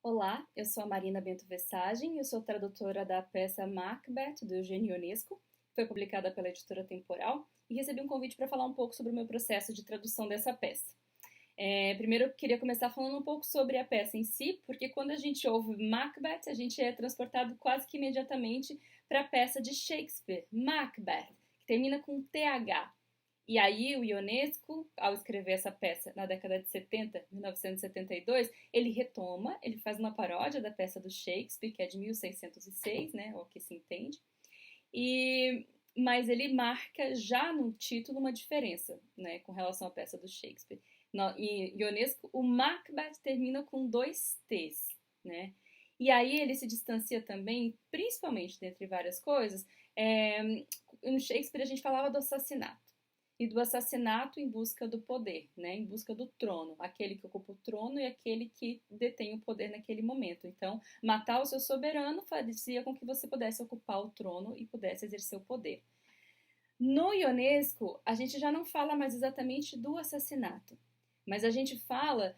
Olá, eu sou a Marina Bento Vessagem, eu sou tradutora da peça Macbeth, do Eugênio Ionesco, que foi publicada pela editora Temporal, e recebi um convite para falar um pouco sobre o meu processo de tradução dessa peça. Primeiro eu queria começar falando um pouco sobre a peça em si, porque quando a gente ouve Macbeth, a gente é transportado quase que imediatamente para a peça de Shakespeare, Macbeth, que termina com TH. E aí o Ionesco, ao escrever essa peça na década de 70, 1972, ele retoma, ele faz uma paródia da peça do Shakespeare, que é de 1606, né, o que se entende, mas ele marca já no título uma diferença, né, com relação à peça do Shakespeare. Em Ionesco, o Macbeth termina com dois T's, né? E aí ele se distancia também, principalmente dentre várias coisas, no Shakespeare a gente falava do assassinato e do assassinato em busca do poder, né? Em busca do trono, aquele que ocupa o trono e aquele que detém o poder naquele momento. Então, matar o seu soberano fazia com que você pudesse ocupar o trono e pudesse exercer o poder. No Ionesco, a gente já não fala mais exatamente do assassinato, mas a gente fala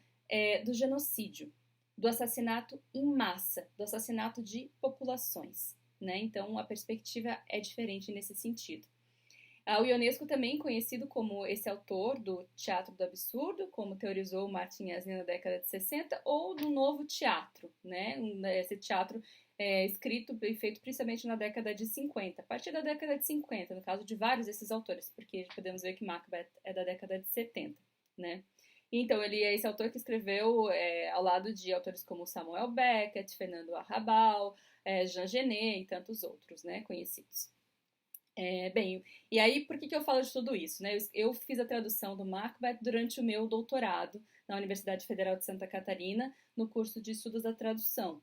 do genocídio, do assassinato em massa, do assassinato de populações, né? Então, a perspectiva é diferente nesse sentido. O Ionesco também conhecido como esse autor do teatro do absurdo, como teorizou Martin Esslin na década de 60, ou do novo teatro, né? Esse teatro escrito e feito principalmente na década de 50, a partir da década de 50, no caso de vários desses autores, porque podemos ver que Macbeth é da década de 70, né? Então, ele é esse autor que escreveu ao lado de autores como Samuel Beckett, Fernando Arrabal, Jean Genet e tantos outros, né, conhecidos. Bem, e aí por que eu falo de tudo isso, né? Eu fiz a tradução do Macbeth durante o meu doutorado na Universidade Federal de Santa Catarina, no curso de Estudos da Tradução.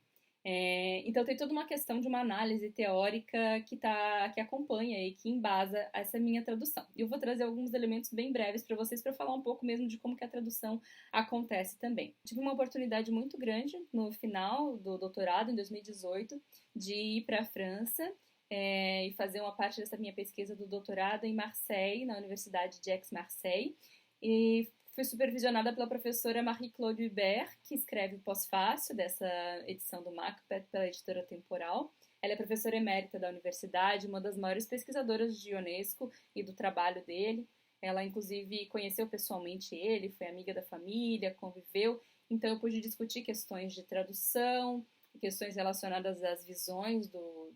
Então tem toda uma questão de uma análise teórica que acompanha e que embasa essa minha tradução. E eu vou trazer alguns elementos bem breves para vocês para falar um pouco mesmo de como que a tradução acontece também. Tive uma oportunidade muito grande no final do doutorado, em 2018, de ir para a França e fazer uma parte dessa minha pesquisa do doutorado em Marseille, na Universidade de Aix-Marseille, e fui supervisionada pela professora Marie-Claude Hubert, que escreve o pós-fácil dessa edição do Macbeth pela editora Temporal. Ela é professora emérita da universidade, uma das maiores pesquisadoras de Ionesco e do trabalho dele. Ela, inclusive, conheceu pessoalmente ele, foi amiga da família, conviveu. Então, eu pude discutir questões de tradução, questões relacionadas às visões do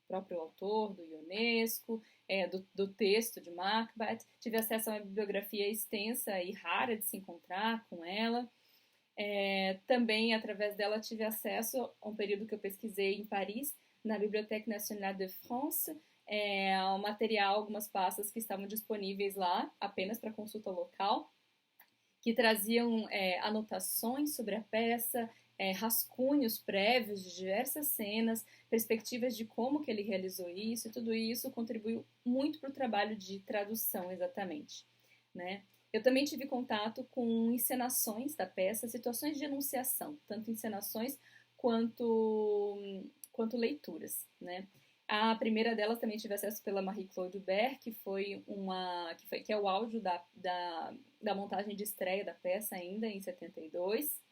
próprio autor, do Ionesco, do texto de Macbeth. Tive acesso a uma bibliografia extensa e rara de se encontrar com ela. Também, através dela, tive acesso a um período que eu pesquisei em Paris, na Bibliothèque Nationale de France, ao material, algumas pastas que estavam disponíveis lá, apenas para consulta local, que traziam anotações sobre a peça, rascunhos prévios de diversas cenas, perspectivas de como que ele realizou isso, e tudo isso contribuiu muito para o trabalho de tradução, exatamente, né? Eu também tive contato com encenações da peça, situações de enunciação, tanto encenações quanto leituras, né? A primeira delas também tive acesso pela Marie-Claude Hubert, que é o áudio da montagem de estreia da peça ainda em 72,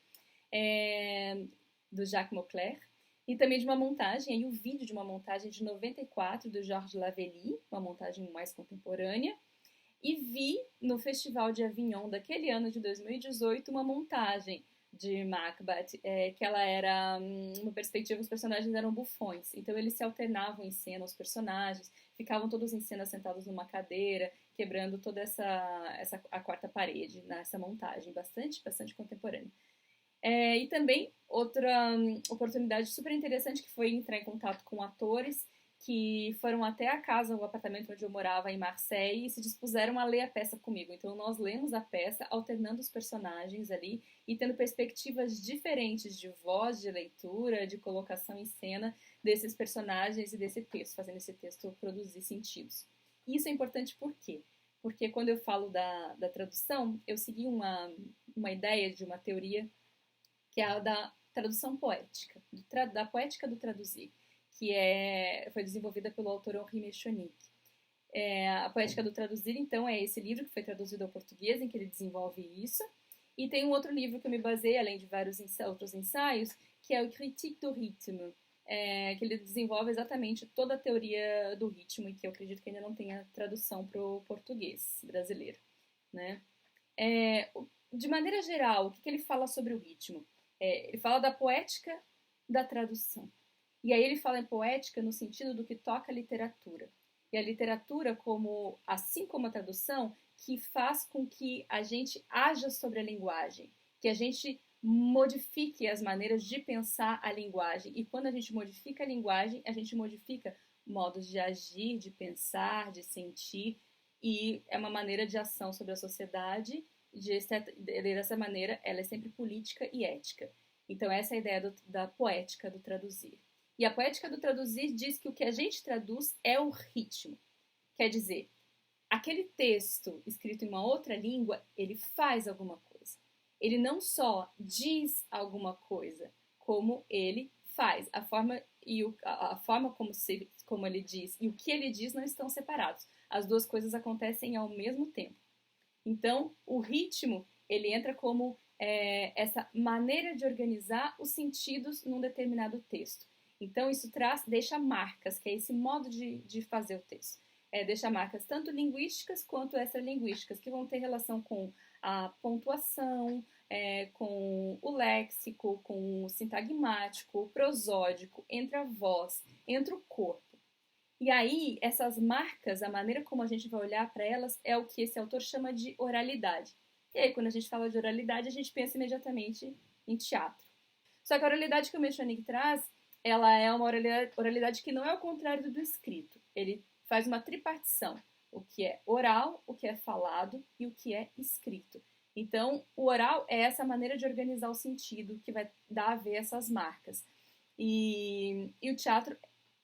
do Jacques Mauclair, e também de uma montagem, aí o vídeo de uma montagem de 94 do Georges Lavelli, uma montagem mais contemporânea, e vi no Festival de Avignon daquele ano de 2018 uma montagem de Macbeth, que ela era uma perspectiva, os personagens eram bufões, então eles se alternavam em cena, os personagens, ficavam todos em cena sentados numa cadeira, quebrando toda a quarta parede nessa montagem, bastante contemporânea. E também outra oportunidade super interessante que foi entrar em contato com atores que foram até a casa, o apartamento onde eu morava em Marseille e se dispuseram a ler a peça comigo. Então nós lemos a peça alternando os personagens ali e tendo perspectivas diferentes de voz, de leitura, de colocação em cena desses personagens e desse texto, fazendo esse texto produzir sentidos. E isso é importante por quê? Porque quando eu falo da tradução, eu segui uma ideia de uma teoria que é a da tradução poética, da poética do traduzir, que foi desenvolvida pelo autor Henri Mechonic. A Poética do Traduzir, então, é esse livro que foi traduzido ao português, em que ele desenvolve isso, E tem um outro livro que eu me baseei, além de vários outros ensaios, que é o Critique du Rythme, que ele desenvolve exatamente toda a teoria do ritmo e que eu acredito que ainda não tenha tradução para o português brasileiro, né? De maneira geral, o que ele fala sobre o ritmo? Ele fala da poética da tradução. E aí ele fala em poética no sentido do que toca a literatura. E a literatura, assim como a tradução, que faz com que a gente haja sobre a linguagem, que a gente modifique as maneiras de pensar a linguagem. E quando a gente modifica a linguagem, a gente modifica modos de agir, de pensar, de sentir, e é uma maneira de ação sobre a sociedade. Dessa maneira, ela é sempre política e ética. Então, essa é a ideia da poética do traduzir. E a poética do traduzir diz que o que a gente traduz é o ritmo. Quer dizer, aquele texto escrito em uma outra língua, ele faz alguma coisa. Ele não só diz alguma coisa, como ele faz. A forma como ele diz e o que ele diz não estão separados. As duas coisas acontecem ao mesmo tempo. Então, o ritmo, ele entra como essa maneira de organizar os sentidos num determinado texto. Então, isso deixa marcas, que é esse modo de fazer o texto. Deixa marcas tanto linguísticas quanto extralinguísticas, que vão ter relação com a pontuação, com o léxico, com o sintagmático, o prosódico, entre a voz, entre o corpo. E aí, essas marcas, a maneira como a gente vai olhar para elas é o que esse autor chama de oralidade. E aí, quando a gente fala de oralidade, a gente pensa imediatamente em teatro. Só que a oralidade que o Mechanic traz, ela é uma oralidade que não é o contrário do escrito. Ele faz uma tripartição, o que é oral, o que é falado e o que é escrito. Então, o oral é essa maneira de organizar o sentido que vai dar a ver essas marcas. E o teatro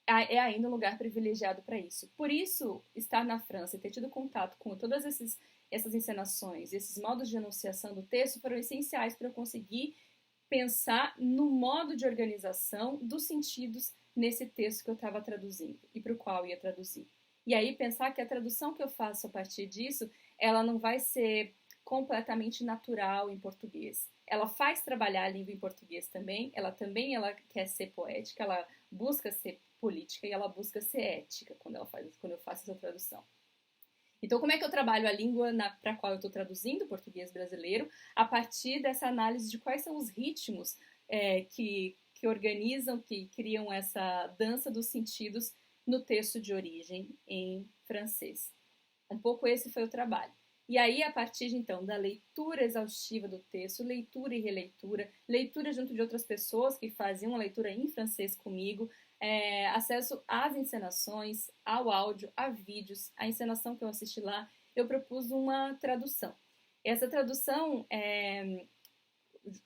é ainda um lugar privilegiado para isso. Por isso, estar na França e ter tido contato com todas essas encenações, esses modos de enunciação do texto foram essenciais para eu conseguir pensar no modo de organização dos sentidos nesse texto que eu estava traduzindo e para o qual eu ia traduzir. E aí pensar que a tradução que eu faço a partir disso, ela não vai ser completamente natural em português. Ela faz trabalhar a língua em português também, ela quer ser poética, ela busca ser política e ela busca ser ética quando eu faço essa tradução. Então, como é que eu trabalho a língua para a qual eu estou traduzindo, português brasileiro, a partir dessa análise de quais são os ritmos que organizam, que criam essa dança dos sentidos no texto de origem em francês. Um pouco esse foi o trabalho. E aí, a partir, então, da leitura exaustiva do texto, leitura e releitura, leitura junto de outras pessoas que faziam a leitura em francês comigo, acesso às encenações, ao áudio, a vídeos, a encenação que eu assisti lá, eu propus uma tradução. Essa tradução,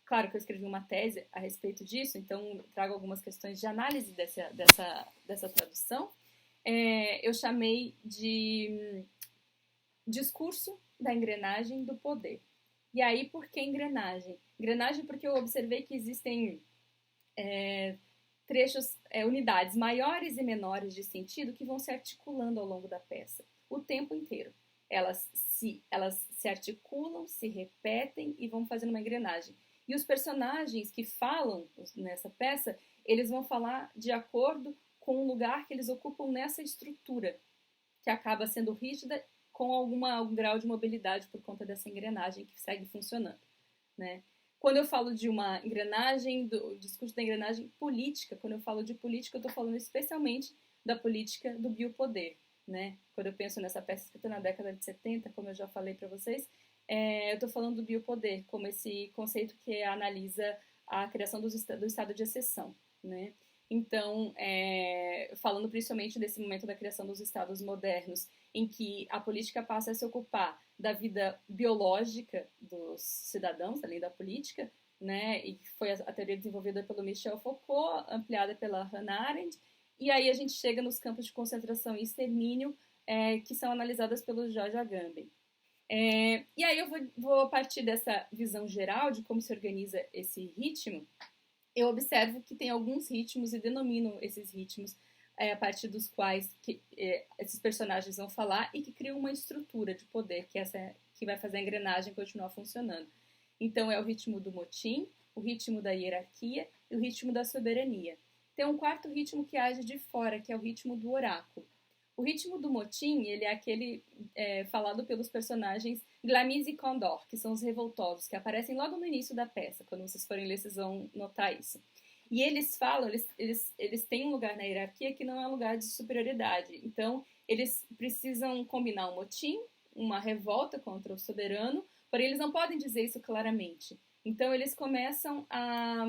claro que eu escrevi uma tese a respeito disso, então trago algumas questões de análise dessa tradução. Eu chamei de discurso da engrenagem do poder. E aí, por que engrenagem? Engrenagem porque eu observei que existem trechos, unidades maiores e menores de sentido que vão se articulando ao longo da peça, o tempo inteiro. Elas se articulam, se repetem e vão fazendo uma engrenagem. E os personagens que falam nessa peça, eles vão falar de acordo com o lugar que eles ocupam nessa estrutura, que acaba sendo rígida com algum grau de mobilidade por conta dessa engrenagem que segue funcionando, né? Quando eu falo de uma engrenagem, do discurso da engrenagem política, quando eu falo de política, eu estou falando especialmente da política do biopoder, né? Quando eu penso nessa peça escrita na década de 70, como eu já falei para vocês, eu estou falando do biopoder como esse conceito que analisa a criação do estado de exceção, né? Então, falando principalmente desse momento da criação dos estados modernos, em que a política passa a se ocupar da vida biológica dos cidadãos, além da política, né? E foi a teoria desenvolvida pelo Michel Foucault, ampliada pela Hannah Arendt, e aí a gente chega nos campos de concentração e extermínio, que são analisadas pelo George Agamben. E aí eu vou, a partir dessa visão geral de como se organiza esse ritmo, eu observo que tem alguns ritmos e denomino esses ritmos a partir dos quais esses personagens vão falar e que criam uma estrutura de poder que vai fazer a engrenagem continuar funcionando. Então é o ritmo do motim, o ritmo da hierarquia e o ritmo da soberania. Tem um quarto ritmo que age de fora, que é o ritmo do oráculo. O ritmo do motim, ele é aquele falado pelos personagens Glamis e Condor, que são os revoltosos, que aparecem logo no início da peça. Quando vocês forem ler, vocês vão notar isso. E eles falam, eles têm um lugar na hierarquia que não é um lugar de superioridade. Então, eles precisam combinar um motim, uma revolta contra o soberano, porém eles não podem dizer isso claramente. Então, eles começam a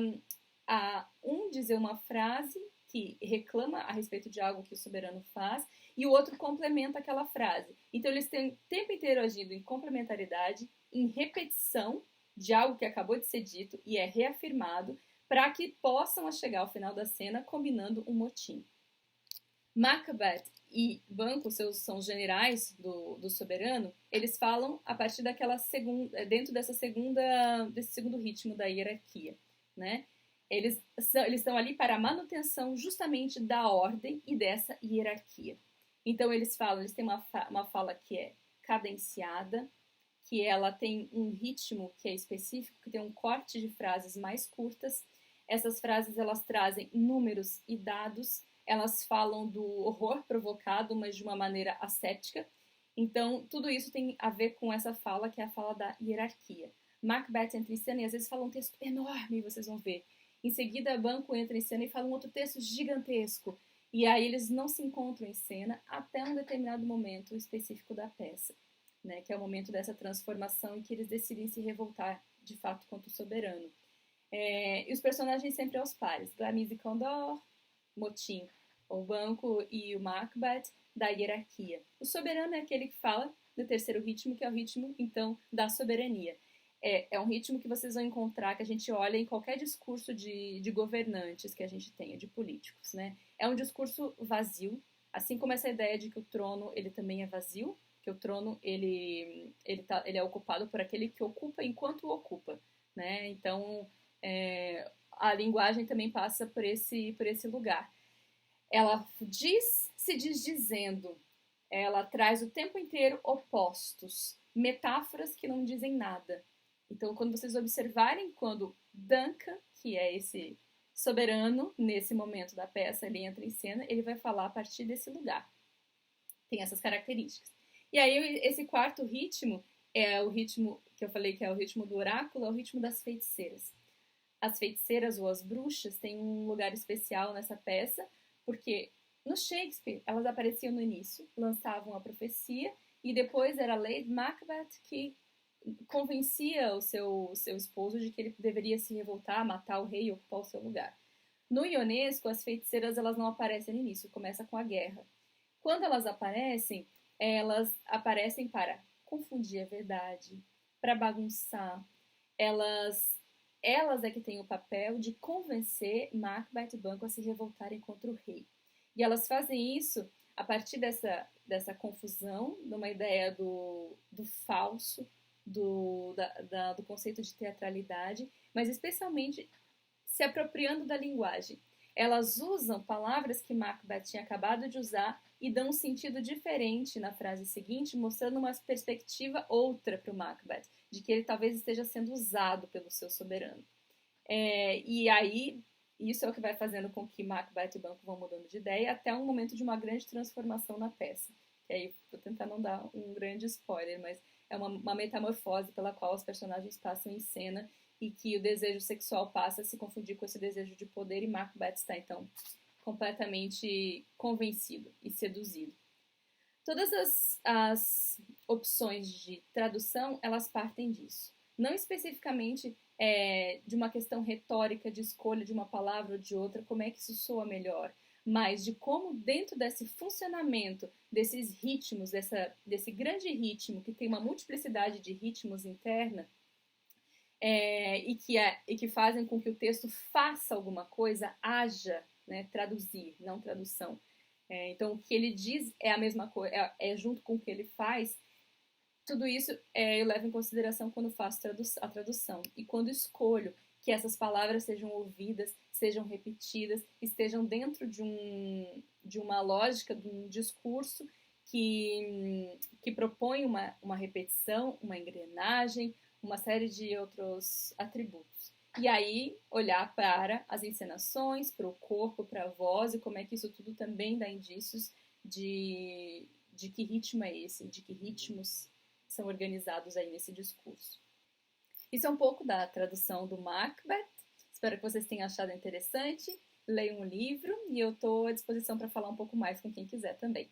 dizer uma frase que reclama a respeito de algo que o soberano faz, e o outro complementa aquela frase. Então, eles têm o tempo inteiro agindo em complementaridade, em repetição de algo que acabou de ser dito e é reafirmado, para que possam chegar ao final da cena combinando um motim. Macbeth e Banquo, são os generais do soberano, eles falam a partir daquela segunda, dentro desse segundo ritmo da hierarquia, né? Eles estão ali para a manutenção justamente da ordem e dessa hierarquia. Então eles têm uma fala que é cadenciada, que ela tem um ritmo que é específico, que tem um corte de frases mais curtas. Essas frases elas trazem números e dados, elas falam do horror provocado, mas de uma maneira ascética. Então tudo isso tem a ver com essa fala, que é a fala da hierarquia. Macbeth entra em cena e às vezes fala um texto enorme, vocês vão ver. Em seguida, Banquo entra em cena e fala um outro texto gigantesco. E aí eles não se encontram em cena até um determinado momento específico da peça, né? Que é o momento dessa transformação em que eles decidem se revoltar, de fato, contra o soberano. E os personagens sempre aos pares. Glamis e Condor, motim, o Banquo e o Macbeth, da hierarquia. O soberano é aquele que fala do terceiro ritmo, que é o ritmo, então, da soberania. É um ritmo que vocês vão encontrar, que a gente olha em qualquer discurso de governantes que a gente tenha, de políticos, né? É um discurso vazio, assim como essa ideia de que o trono, ele também é vazio, que o trono, ele é ocupado por aquele que ocupa enquanto o ocupa, né? Então, a linguagem também passa por esse lugar. Ela se diz dizendo, ela traz o tempo inteiro opostos, metáforas que não dizem nada. Então, quando vocês observarem, quando Duncan, que é esse soberano, nesse momento da peça, ele entra em cena, ele vai falar a partir desse lugar. Tem essas características. E aí, esse quarto ritmo é o ritmo que eu falei que é o ritmo do oráculo, é o ritmo das feiticeiras. As feiticeiras ou as bruxas têm um lugar especial nessa peça, porque no Shakespeare elas apareciam no início, lançavam a profecia, e depois era Lady Macbeth que convencia o seu esposo de que ele deveria se revoltar, matar o rei e ocupar o seu lugar. No Ionesco, as feiticeiras elas não aparecem no início, começa com a guerra. Quando elas aparecem para confundir a verdade, para bagunçar. Elas é que têm o papel de convencer Macbeth e Banquo a se revoltarem contra o rei. E elas fazem isso a partir dessa confusão, de uma ideia do falso, do conceito de teatralidade, mas especialmente se apropriando da linguagem. Elas usam palavras que Macbeth tinha acabado de usar e dão um sentido diferente na frase seguinte, mostrando uma perspectiva outra para o Macbeth, de que ele talvez esteja sendo usado pelo seu soberano. E aí, isso é o que vai fazendo com que Macbeth e Banquo vão mudando de ideia até um momento de uma grande transformação na peça. Que aí, vou tentar não dar um grande spoiler, mas é uma metamorfose pela qual os personagens passam em cena e que o desejo sexual passa a se confundir com esse desejo de poder e Macbeth está, então, completamente convencido e seduzido. Todas as opções de tradução, elas partem disso. Não especificamente de uma questão retórica de escolha de uma palavra ou de outra, como é que isso soa melhor, mas de como dentro desse funcionamento, desses ritmos, desse grande ritmo, que tem uma multiplicidade de ritmos interna, e que fazem com que o texto faça alguma coisa, haja, né, traduzir, não tradução. Então, o que ele diz é a mesma coisa, é junto com o que ele faz. Tudo isso eu levo em consideração quando faço a tradução. E quando escolho que essas palavras sejam ouvidas, sejam repetidas, estejam dentro de uma lógica, de um discurso que propõe uma repetição, uma engrenagem, uma série de outros atributos. E aí, olhar para as encenações, para o corpo, para a voz, e como é que isso tudo também dá indícios de que ritmo é esse, de que ritmos são organizados aí nesse discurso. Isso é um pouco da tradução do Macbeth. Espero que vocês tenham achado interessante. Leiam um livro e eu estou à disposição para falar um pouco mais com quem quiser também.